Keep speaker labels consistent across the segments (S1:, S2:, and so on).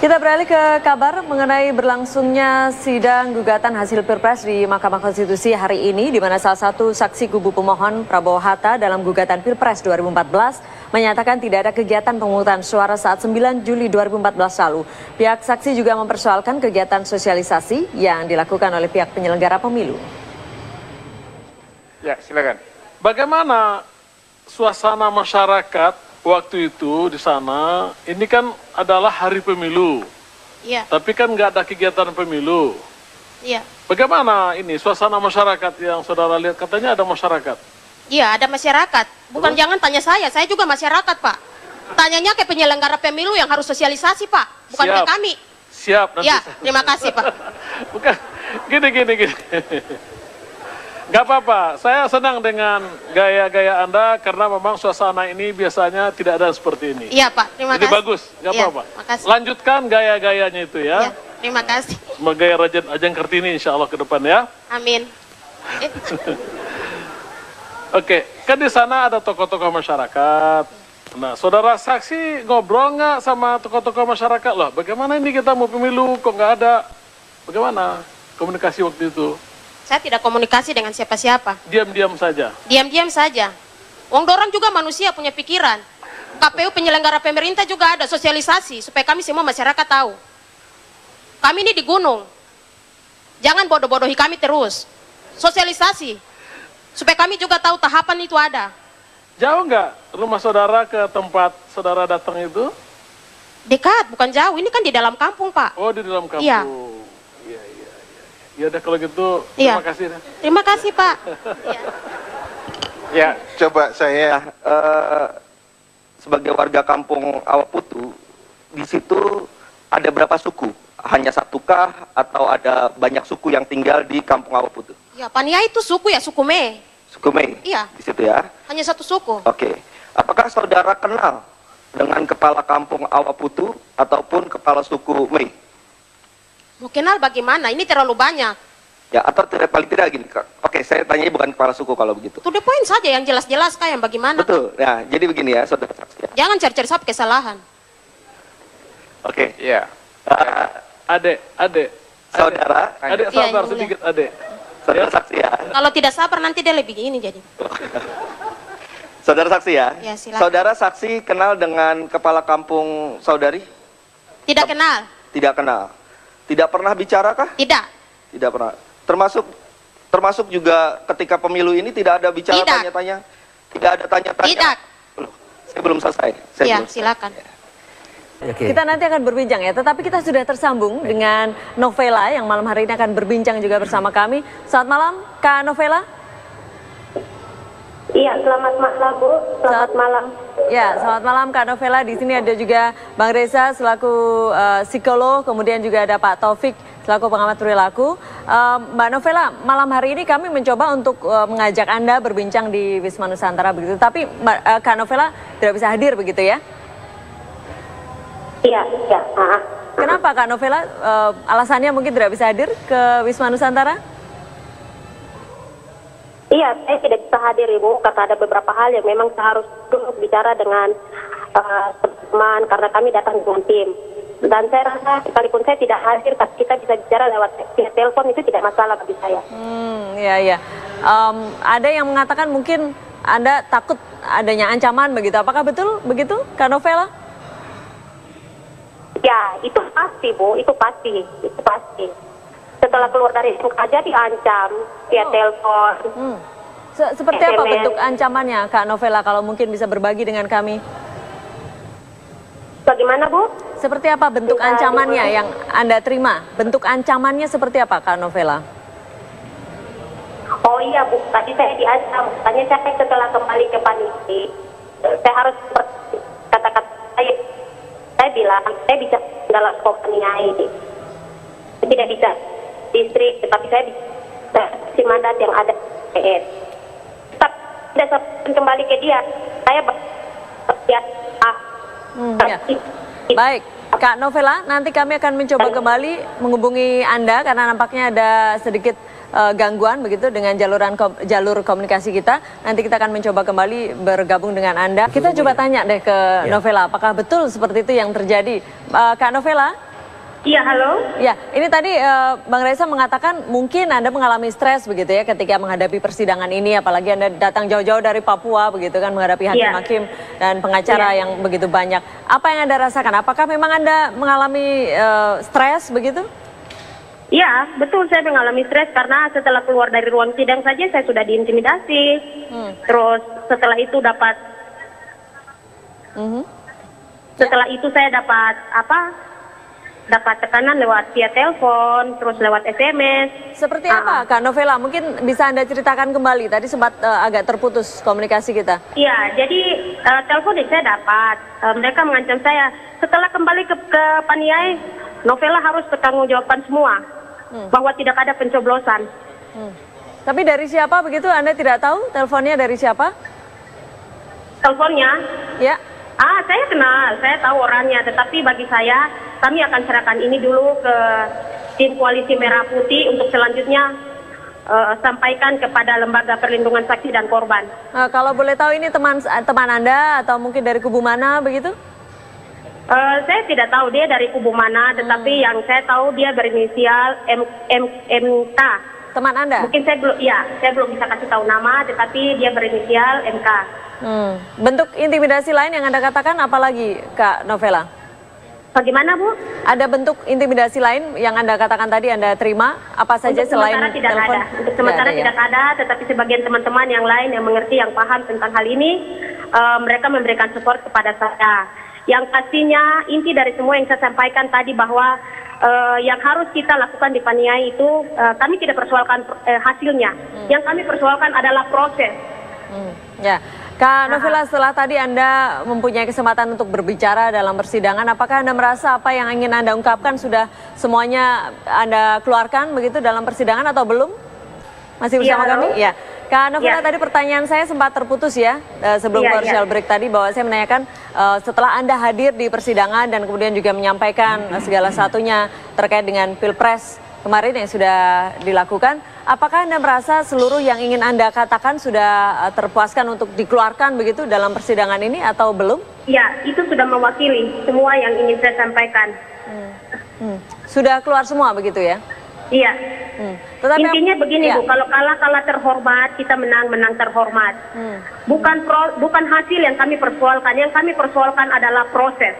S1: Kita beralih ke kabar mengenai berlangsungnya sidang gugatan hasil Pilpres di Mahkamah Konstitusi hari ini, di mana salah satu saksi kubu pemohon Prabowo Hatta dalam gugatan Pilpres 2014 menyatakan tidak ada kegiatan pemungutan suara saat 9 Juli 2014 lalu. Pihak saksi juga mempersoalkan kegiatan sosialisasi yang dilakukan oleh pihak penyelenggara pemilu.
S2: Ya, silakan. Bagaimana suasana masyarakat waktu itu di sana? Ini kan adalah hari pemilu.
S3: Iya.
S2: Tapi kan nggak ada kegiatan pemilu.
S3: Iya.
S2: Bagaimana ini suasana masyarakat yang saudara lihat? Katanya ada masyarakat.
S3: Iya, ada masyarakat. Bukan jangan tanya saya juga masyarakat, Pak. Tanyanya ke penyelenggara pemilu yang harus sosialisasi, Pak. Bukan ke kami.
S2: Siap. Nanti
S3: Ya, terima kasih, Pak.
S2: Bukan, gini. Gak apa-apa, saya senang dengan gaya-gaya Anda karena memang suasana ini biasanya tidak ada seperti ini.
S3: Iya, Pak. Terima
S2: Jadi
S3: kasih.
S2: bagus, gak
S3: Iya,
S2: apa-apa.
S3: makasih.
S2: Lanjutkan gaya-gayanya itu
S3: Iya,
S2: ya.
S3: terima kasih.
S2: Sebagai Ajeng Kartini insya Allah ke depan ya.
S3: Amin.
S2: Oke, kan di sana ada tokoh-tokoh masyarakat. Nah, saudara saksi ngobrol nggak sama tokoh-tokoh masyarakat? Loh, bagaimana ini kita mau pemilu kok nggak ada? Bagaimana komunikasi waktu itu?
S3: Saya tidak komunikasi dengan siapa-siapa.
S2: Diam-diam saja.
S3: Diam-diam saja. Wong dorang juga manusia punya pikiran. KPU penyelenggara pemerintah juga ada sosialisasi supaya kami semua masyarakat tahu. Kami ini di gunung. Jangan bodoh-bodohi kami terus. Sosialisasi supaya kami juga tahu tahapan itu ada.
S2: Jauh nggak rumah saudara ke tempat saudara datang itu?
S3: Dekat, bukan jauh. Ini kan di dalam kampung, Pak.
S2: Oh, di dalam kampung.
S3: Iya.
S2: Iya. Ya udah kalau gitu,
S3: Iya.
S2: terima kasih.
S3: Terima kasih, Pak. Ya.
S4: Ya, coba saya sebagai warga kampung Awaputu, di situ ada berapa suku? Hanya satukah atau ada banyak suku yang tinggal di kampung Awaputu?
S3: Ya, Pania itu suku ya, suku Me.
S4: Suku Mei?
S3: Iya.
S4: Di situ ya?
S3: Hanya satu suku.
S4: Oke. Apakah saudara kenal dengan kepala kampung Awaputu ataupun kepala suku Mei?
S3: Mau kenal bagaimana? Ini terlalu banyak.
S4: Ya, atau paling tidak gini, Kak. Oke, saya tanya bukan kepala suku kalau begitu.
S3: To the point saja yang jelas-jelas, Kak, yang bagaimana.
S4: Betul. Nah, jadi begini ya, saudara saksi. Ya.
S3: Jangan cari-cari satu kesalahan.
S4: Oke.
S2: Iya. Adek.
S4: Saudara,
S2: Adek
S3: Iya,
S2: sabar
S3: yang mulia.
S2: sedikit, adek.
S4: saudara saksi ya.
S3: Kalau tidak sabar nanti dia lebih ini jadi.
S4: Saudara saksi ya.
S3: Ya, silakan.
S4: Saudara saksi kenal dengan kepala kampung saudari?
S3: Tidak kenal?
S4: Tidak kenal. Tidak pernah bicara kah?
S3: Tidak.
S4: Tidak pernah. Termasuk juga ketika pemilu ini tidak ada bicara
S3: Tidak.
S4: tanya-tanya. Tidak ada tanya-tanya.
S3: Tidak.
S4: Loh, saya belum selesai.
S3: Ya, silakan.
S1: Kita nanti akan berbincang ya, tetapi kita sudah tersambung dengan Novela yang malam hari ini akan berbincang juga bersama kami. Selamat malam, Kak Novela.
S5: Iya, selamat malam Bu. Selamat malam.
S1: Ya, selamat malam Kak Novela. Di sini ada juga Bang Reza selaku psikolog, kemudian juga ada Pak Taufik selaku pengamat perilaku. Mbak Novela, malam hari ini kami mencoba untuk mengajak Anda berbincang di Wisma Nusantara begitu, tapi Kak Novela tidak bisa hadir begitu ya?
S5: Iya.
S1: Kenapa Kak Novela? Alasannya mungkin tidak bisa hadir ke Wisma Nusantara?
S5: Iya, saya tidak bisa hadir Ibu karena ada beberapa hal yang memang saya harus dulu bicara dengan teman karena kami datang dengan tim. Dan saya rasa sekalipun saya tidak hadir, tapi kita bisa bicara lewat via telepon itu tidak masalah bagi saya.
S1: Iya. Ada yang mengatakan mungkin Anda takut adanya ancaman begitu. Apakah betul begitu, Kak Novela?
S5: Ya, itu pasti Bu, itu pasti. Setelah keluar dari itu aja diancam via telepon.
S1: Seperti apa
S5: SMS.
S1: bentuk ancamannya, Kak Novela, kalau mungkin bisa berbagi dengan kami?
S5: Bagaimana Bu?
S1: Seperti apa bentuk ancamannya yang Anda terima? Bentuk ancamannya seperti apa, Kak Novela?
S5: Oh iya Bu, tadi saya diancam. Tanya saya setelah kembali ke Paniti, saya harus kata-kata saya bilang, saya bisa dalam kompeni ini. Saya tidak bisa distrik, tetapi saya bisa si mandat yang ada PS. Tidak kembali ke dia, saya
S1: Ya. Baik, Kak Novela, nanti kami akan mencoba kembali menghubungi Anda karena nampaknya ada sedikit gangguan begitu dengan jalur komunikasi kita. Nanti kita akan mencoba kembali bergabung dengan Anda. Kita coba tanya deh ke Novela, apakah betul seperti itu yang terjadi? Kak Novela?
S5: Iya, halo.
S1: Ya, ini tadi Bang Reza mengatakan mungkin Anda mengalami stres begitu ya ketika menghadapi persidangan ini, apalagi Anda datang jauh-jauh dari Papua begitu kan menghadapi hakim-hakim dan pengacara yang begitu banyak. Apa yang Anda rasakan? Apakah memang Anda mengalami stres begitu?
S5: Iya, betul, saya mengalami stres karena setelah keluar dari ruang sidang saja saya sudah diintimidasi. Terus setelah itu setelah itu saya dapat tekanan lewat via telepon, terus lewat SMS.
S1: Seperti apa Kak Novela? Mungkin bisa Anda ceritakan kembali, tadi sempat agak terputus komunikasi kita.
S5: Iya, jadi telepon yang saya dapat, mereka mengancam saya, setelah kembali ke Paniai, Novela harus bertanggungjawabkan semua, bahwa tidak ada pencoblosan.
S1: Tapi dari siapa begitu? Anda tidak tahu teleponnya dari siapa?
S5: Teleponnya?
S1: Ya.
S5: Saya kenal, saya tahu orangnya, tetapi bagi saya, kami akan serahkan ini dulu ke tim Koalisi Merah Putih untuk selanjutnya sampaikan kepada Lembaga Perlindungan Saksi dan Korban.
S1: Kalau boleh tahu ini teman Anda atau mungkin dari kubu mana begitu?
S5: Saya tidak tahu dia dari kubu mana, tetapi yang saya tahu dia berinisial MK.
S1: Teman Anda?
S5: Mungkin saya belum bisa kasih tahu nama, tetapi dia berinisial MK.
S1: Bentuk intimidasi lain yang Anda katakan apalagi Kak Novela?
S5: Bagaimana Bu?
S1: Ada bentuk intimidasi lain yang Anda katakan tadi Anda terima? Apa saja
S5: Untuk
S1: selain
S5: sementara tidak
S1: telepon?
S5: ada. Untuk sementara tidak ada, tetapi sebagian teman-teman yang lain yang mengerti, yang paham tentang hal ini, mereka memberikan support kepada saya. Yang pastinya inti dari semua yang saya sampaikan tadi bahwa yang harus kita lakukan di Paniai itu kami tidak persoalkan hasilnya. Yang kami persoalkan adalah proses.
S1: Ya, Kak Novela, setelah tadi Anda mempunyai kesempatan untuk berbicara dalam persidangan, apakah Anda merasa apa yang ingin Anda ungkapkan sudah semuanya Anda keluarkan begitu dalam persidangan atau belum? Masih bersama kami? Ya. Kak Novela, tadi pertanyaan saya sempat terputus ya sebelum commercial break tadi, bahwa saya menanyakan setelah Anda hadir di persidangan dan kemudian juga menyampaikan segala satunya terkait dengan Pilpres kemarin yang sudah dilakukan, apakah Anda merasa seluruh yang ingin Anda katakan sudah terpuaskan untuk dikeluarkan begitu dalam persidangan ini atau belum?
S5: Ya, itu sudah mewakili semua yang ingin saya sampaikan.
S1: Sudah keluar semua begitu ya?
S5: Iya.
S1: Tetapi
S5: intinya begini Bu, kalau kalah terhormat, kita menang terhormat. Bukan hasil yang kami persoalkan, yang kami persoalkan adalah proses.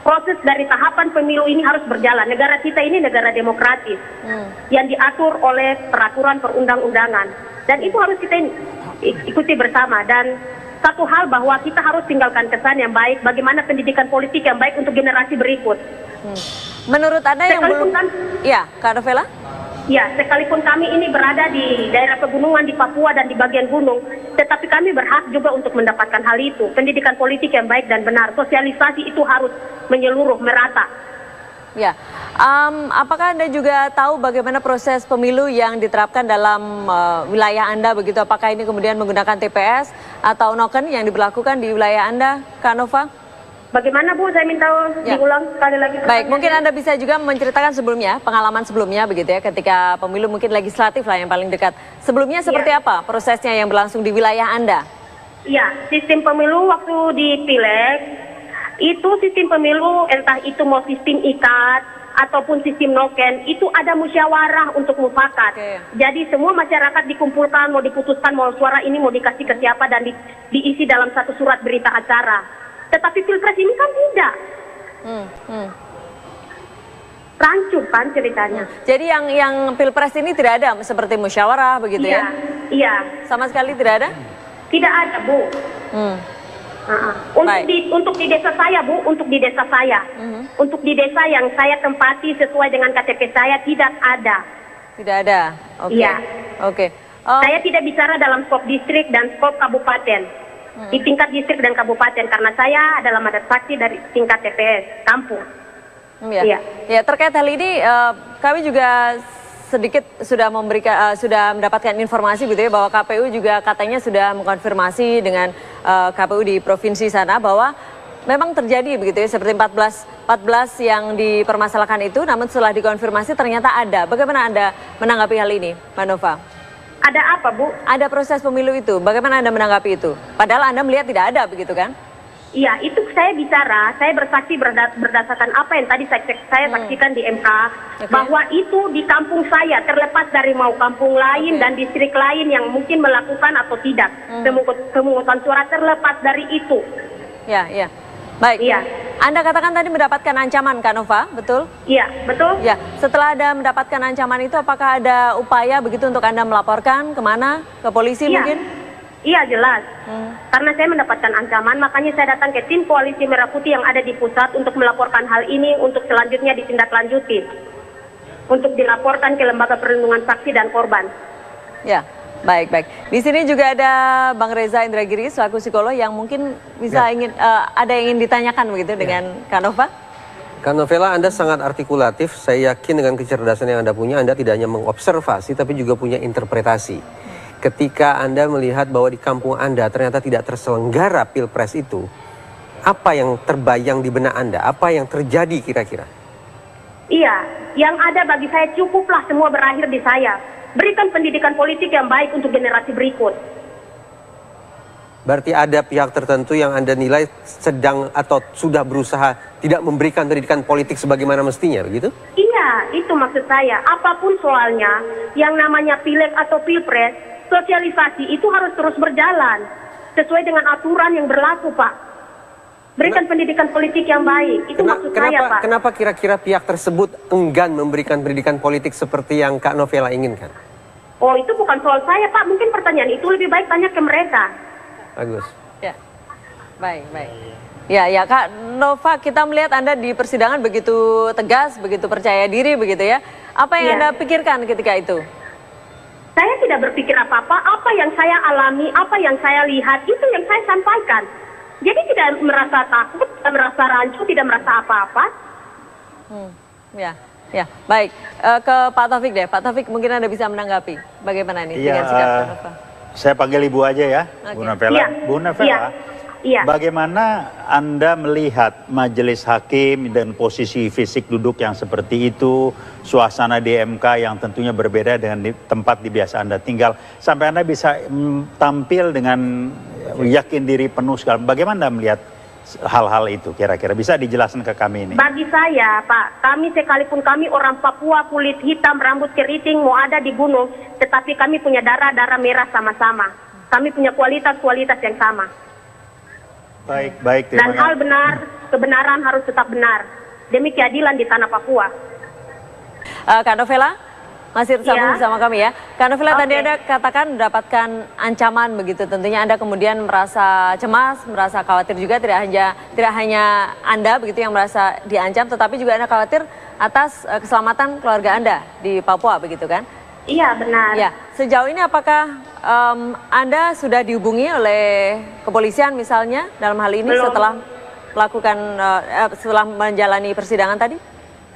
S5: Proses dari tahapan pemilu ini harus berjalan. Negara kita ini negara demokratis yang diatur oleh peraturan perundang-undangan, dan itu harus kita ikuti bersama. Dan satu hal bahwa kita harus tinggalkan kesan yang baik, bagaimana pendidikan politik yang baik untuk generasi berikut.
S1: Menurut Anda yang belum, ya Kak Novela?
S5: Ya, sekalipun kami ini berada di daerah pegunungan di Papua dan di bagian gunung, tetapi kami berhak juga untuk mendapatkan hal itu. Pendidikan politik yang baik dan benar, sosialisasi itu harus menyeluruh, merata.
S1: Ya, apakah Anda juga tahu bagaimana proses pemilu yang diterapkan dalam wilayah Anda begitu? Apakah ini kemudian menggunakan TPS atau noken yang diberlakukan di wilayah Anda, Kak Nova?
S5: Bagaimana Bu? Saya minta diulang sekali lagi.
S1: Baik, mungkin Anda bisa juga menceritakan sebelumnya, pengalaman sebelumnya begitu ya, ketika pemilu mungkin legislatif lah yang paling dekat. Sebelumnya seperti apa prosesnya yang berlangsung di wilayah Anda?
S5: Iya, sistem pemilu waktu di Pileg, itu sistem pemilu entah itu mau sistem ikat ataupun sistem noken, itu ada musyawarah untuk mufakat. Jadi semua masyarakat dikumpulkan, mau diputuskan mau suara ini mau dikasih ke siapa dan diisi dalam satu surat berita acara. Tetapi Pilpres ini kan tidak. Rancu kan ceritanya.
S1: Jadi yang Pilpres ini tidak ada seperti musyawarah begitu ya?
S5: Iya.
S1: Sama sekali tidak ada?
S5: Tidak ada Bu. Untuk di desa saya Bu, untuk di desa saya. Untuk di desa yang saya tempati sesuai dengan KTP saya tidak ada.
S1: Tidak ada? Oke.
S5: Iya.
S1: Oke.
S5: Saya tidak bicara dalam skop distrik dan skop kabupaten. Di tingkat distrik dan kabupaten, karena saya adalah mandat saksi dari tingkat TPS kampung.
S1: Ya, terkait hal ini kami juga sedikit sudah sudah mendapatkan informasi gitu ya, bahwa KPU juga katanya sudah mengkonfirmasi dengan KPU di provinsi sana bahwa memang terjadi begitu ya, seperti 14 yang dipermasalahkan itu, namun setelah dikonfirmasi ternyata ada. Bagaimana Anda menanggapi hal ini, Mbak Nova?
S5: Ada apa Bu?
S1: Ada proses pemilu itu, bagaimana Anda menanggapi itu? Padahal Anda melihat tidak ada begitu kan?
S5: Iya, itu saya bicara, saya bersaksi berdasarkan apa yang tadi saya saksikan di MK, bahwa itu di kampung saya, terlepas dari mau kampung lain dan distrik lain yang mungkin melakukan atau tidak pemungutan suara, terlepas dari itu.
S1: Ya, ya. Baik.
S5: Iya.
S1: Anda katakan tadi mendapatkan ancaman, Kak Nova, betul?
S5: Iya, betul?
S1: Ya, setelah Anda mendapatkan ancaman itu, apakah ada upaya begitu untuk Anda melaporkan kemana? Ke polisi
S5: Iya.
S1: mungkin?
S5: Iya, jelas. Karena saya mendapatkan ancaman, makanya saya datang ke tim Koalisi Merah Putih yang ada di pusat untuk melaporkan hal ini untuk selanjutnya ditindaklanjuti. Untuk dilaporkan ke Lembaga Perlindungan Saksi dan Korban.
S1: Ya, baik, baik. Di sini juga ada Bang Reza Indragiri, selaku psikolog yang mungkin bisa ada yang ingin ditanyakan begitu dengan Kak Nova.
S6: Kak Novela, Anda sangat artikulatif. Saya yakin dengan kecerdasan yang Anda punya, Anda tidak hanya mengobservasi, tapi juga punya interpretasi. Ketika Anda melihat bahwa di kampung Anda ternyata tidak terselenggara Pilpres itu, apa yang terbayang di benak Anda? Apa yang terjadi kira-kira?
S5: Iya, yang ada bagi saya cukuplah semua berakhir di saya. Berikan pendidikan politik yang baik untuk generasi berikut.
S6: Berarti ada pihak tertentu yang Anda nilai sedang atau sudah berusaha tidak memberikan pendidikan politik sebagaimana mestinya, begitu?
S5: Iya, itu maksud saya. Apapun soalnya, yang namanya pileg atau pilpres, sosialisasi itu harus terus berjalan. Sesuai dengan aturan yang berlaku, Pak. Berikan pendidikan politik yang baik. Itu maksud saya, Pak.
S6: Kenapa kira-kira pihak tersebut enggan memberikan pendidikan politik seperti yang Kak Novela inginkan?
S5: Oh, itu bukan soal saya, Pak. Mungkin pertanyaan itu lebih baik tanya ke mereka.
S6: Bagus.
S1: Ya, baik, baik. Ya, ya, Kak Nova, kita melihat Anda di persidangan begitu tegas, begitu percaya diri, begitu ya. Apa yang Anda pikirkan ketika itu?
S5: Saya tidak berpikir apa-apa. Apa yang saya alami, apa yang saya lihat, itu yang saya sampaikan. Jadi tidak merasa takut, tidak merasa rancu, tidak merasa apa-apa.
S1: Ya, ya, baik. Ke Pak Taufik deh. Pak Taufik, mungkin Anda bisa menanggapi bagaimana ini dengan sikap Kak Nova.
S7: Saya panggil Ibu aja ya, Bu Novela.
S5: Iya.
S7: Bu Novela,
S5: Iya.
S7: bagaimana Anda melihat majelis hakim dan posisi fisik duduk yang seperti itu, suasana di MK yang tentunya berbeda dengan tempat di biasa Anda tinggal, sampai Anda bisa tampil dengan yakin diri penuh segala. Bagaimana Anda melihat hal-hal itu kira-kira? Bisa dijelaskan ke kami ini?
S5: Bagi saya, Pak, kami sekalipun kami orang Papua, kulit hitam, rambut keriting, mau ada di gunung, tetapi kami punya darah merah sama-sama. Kami punya kualitas-kualitas yang sama.
S7: Baik, baik.
S5: Dan hal benar, kebenaran harus tetap benar. Demi keadilan di tanah Papua.
S1: Kak Novela, masih bersambung bersama kami ya. Kak Novela, tadi Anda katakan mendapatkan ancaman begitu. Tentunya Anda kemudian merasa cemas, merasa khawatir juga. Tidak hanya Anda begitu yang merasa diancam, tetapi juga Anda khawatir atas keselamatan keluarga Anda di Papua begitu kan?
S5: Iya, benar.
S1: Ya, sejauh ini apakah Anda sudah dihubungi oleh kepolisian misalnya dalam hal ini
S5: Belum.
S1: setelah melakukan setelah menjalani persidangan tadi?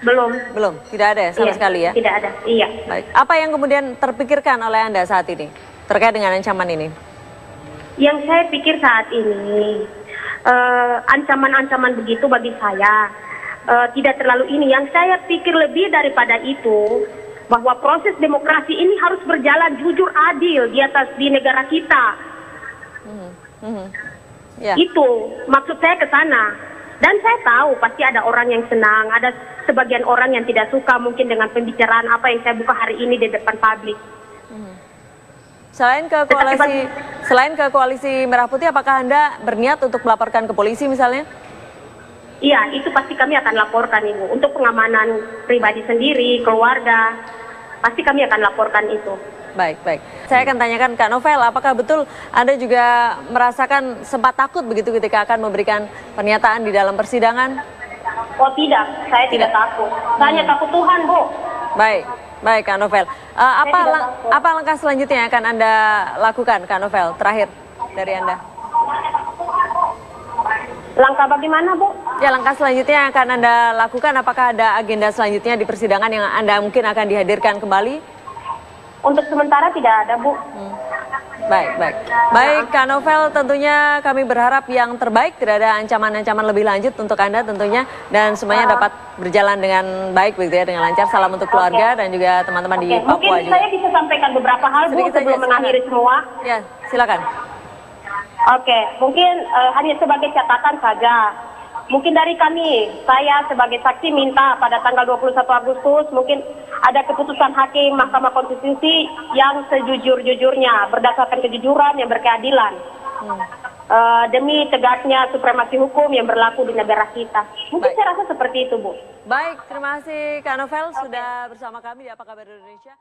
S5: Belum,
S1: tidak ada ya sama sekali ya?
S5: Tidak ada, iya.
S1: Baik, apa yang kemudian terpikirkan oleh Anda saat ini terkait dengan ancaman ini?
S5: Yang saya pikir saat ini, ancaman-ancaman begitu bagi saya tidak terlalu ini. Yang saya pikir lebih daripada itu, bahwa proses demokrasi ini harus berjalan jujur adil di negara kita.
S1: Ya.
S5: Itu maksud saya ke sana. Dan saya tahu pasti ada orang yang senang, ada sebagian orang yang tidak suka mungkin dengan pembicaraan apa yang saya buka hari ini di depan publik.
S1: Selain ke koalisi Merah Putih, apakah Anda berniat untuk melaporkan ke polisi misalnya?
S5: Iya, itu pasti kami akan laporkan, Ibu. Untuk pengamanan pribadi sendiri, keluarga, pasti kami akan laporkan itu.
S1: Baik, baik. Saya akan tanyakan Kak Novel, apakah betul Anda juga merasakan sempat takut begitu ketika akan memberikan pernyataan di dalam persidangan?
S5: Oh tidak, saya tidak takut. Saya hanya takut Tuhan, Bu.
S1: Baik, baik Kak Novel. Apa langkah selanjutnya yang akan Anda lakukan, Kak Novel? Terakhir dari Anda.
S5: Langkah bagaimana, Bu?
S1: Ya, langkah selanjutnya yang akan Anda lakukan, apakah ada agenda selanjutnya di persidangan yang Anda mungkin akan dihadirkan kembali?
S5: Untuk sementara tidak ada, Bu.
S1: Baik, baik. Baik, Kak Novel, tentunya kami berharap yang terbaik, tidak ada ancaman-ancaman lebih lanjut untuk Anda tentunya, dan semuanya dapat berjalan dengan baik begitu ya, dengan lancar. Salam untuk keluarga dan juga teman-teman di Papua
S5: mungkin
S1: juga.
S5: saya bisa sampaikan beberapa hal, Bu,
S1: Sedikit saja,
S5: sebelum mengakhiri semua.
S1: Ya, silakan.
S5: Oke, mungkin hanya sebagai catatan saja. Mungkin dari kami, saya sebagai saksi minta pada tanggal 21 Agustus mungkin ada keputusan hakim Mahkamah Konstitusi yang sejujur-jujurnya berdasarkan kejujuran yang berkeadilan. Demi tegaknya supremasi hukum yang berlaku di negara kita. Mungkin saya rasa seperti itu, Bu.
S1: Baik, terima kasih Kak Novel sudah bersama kami di Apa Kabar Indonesia.